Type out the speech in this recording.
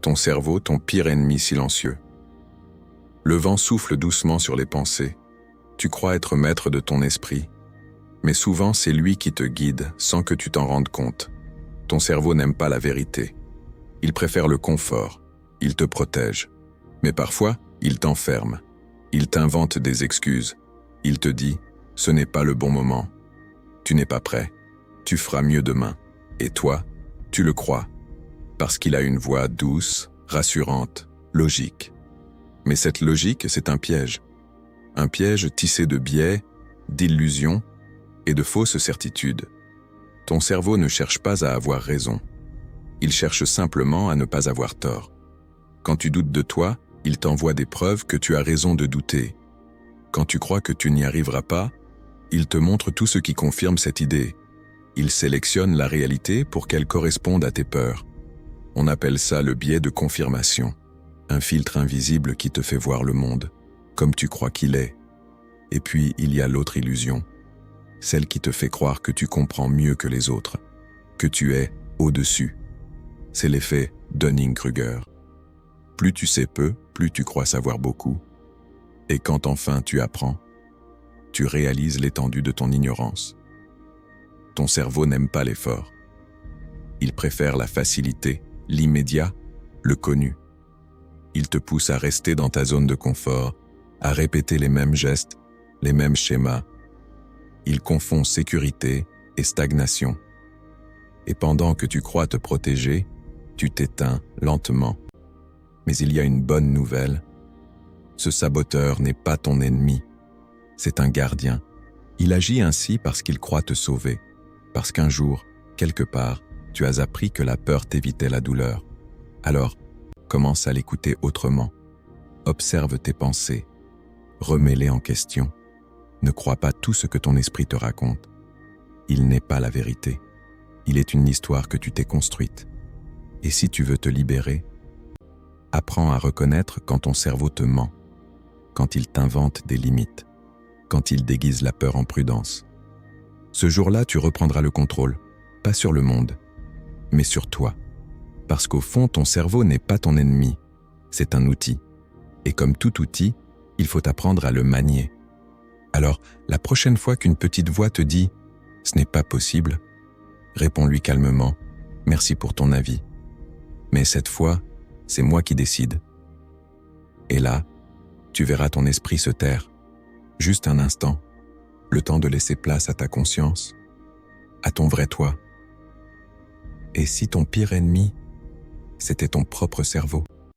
Ton cerveau, ton pire ennemi silencieux. Le vent souffle doucement sur les pensées. Tu crois être maître de ton esprit, mais souvent c'est lui qui te guide sans que tu t'en rendes compte. Ton cerveau n'aime pas la vérité. Il préfère le confort. Il te protège. Mais parfois, il t'enferme. Il t'invente des excuses. Il te dit « ce n'est pas le bon moment. Tu n'es pas prêt. Tu feras mieux demain. » Et toi, tu le crois. Parce qu'il a une voix douce, rassurante, logique. Mais cette logique, c'est un piège. Un piège tissé de biais, d'illusions et de fausses certitudes. Ton cerveau ne cherche pas à avoir raison. Il cherche simplement à ne pas avoir tort. Quand tu doutes de toi, il t'envoie des preuves que tu as raison de douter. Quand tu crois que tu n'y arriveras pas, il te montre tout ce qui confirme cette idée. Il sélectionne la réalité pour qu'elle corresponde à tes peurs. On appelle ça le biais de confirmation. Un filtre invisible qui te fait voir le monde comme tu crois qu'il est. Et puis, il y a l'autre illusion, celle qui te fait croire que tu comprends mieux que les autres, que tu es au-dessus. C'est l'effet Dunning-Kruger. Plus tu sais peu, plus tu crois savoir beaucoup. Et quand enfin tu apprends, tu réalises l'étendue de ton ignorance. Ton cerveau n'aime pas l'effort. Il préfère la facilité, l'immédiat, le connu. Il te pousse à rester dans ta zone de confort, à répéter les mêmes gestes, les mêmes schémas. Il confond sécurité et stagnation. Et pendant que tu crois te protéger, tu t'éteins lentement. Mais il y a une bonne nouvelle. Ce saboteur n'est pas ton ennemi. C'est un gardien. Il agit ainsi parce qu'il croit te sauver. Parce qu'un jour, quelque part, tu as appris que la peur t'évitait la douleur. Alors, commence à l'écouter autrement. Observe tes pensées. Remets-les en question. Ne crois pas tout ce que ton esprit te raconte. Il n'est pas la vérité. Il est une histoire que tu t'es construite. Et si tu veux te libérer, apprends à reconnaître quand ton cerveau te ment, quand il t'invente des limites, quand il déguise la peur en prudence. Ce jour-là, tu reprendras le contrôle, pas sur le monde, mais sur toi. Parce qu'au fond, ton cerveau n'est pas ton ennemi, c'est un outil. Et comme tout outil, il faut apprendre à le manier. Alors, la prochaine fois qu'une petite voix te dit « ce n'est pas possible », réponds-lui calmement « merci pour ton avis. Mais cette fois, c'est moi qui décide. » Et là, tu verras ton esprit se taire. Juste un instant, le temps de laisser place à ta conscience, à ton vrai toi. Et si ton pire ennemi, c'était ton propre cerveau ?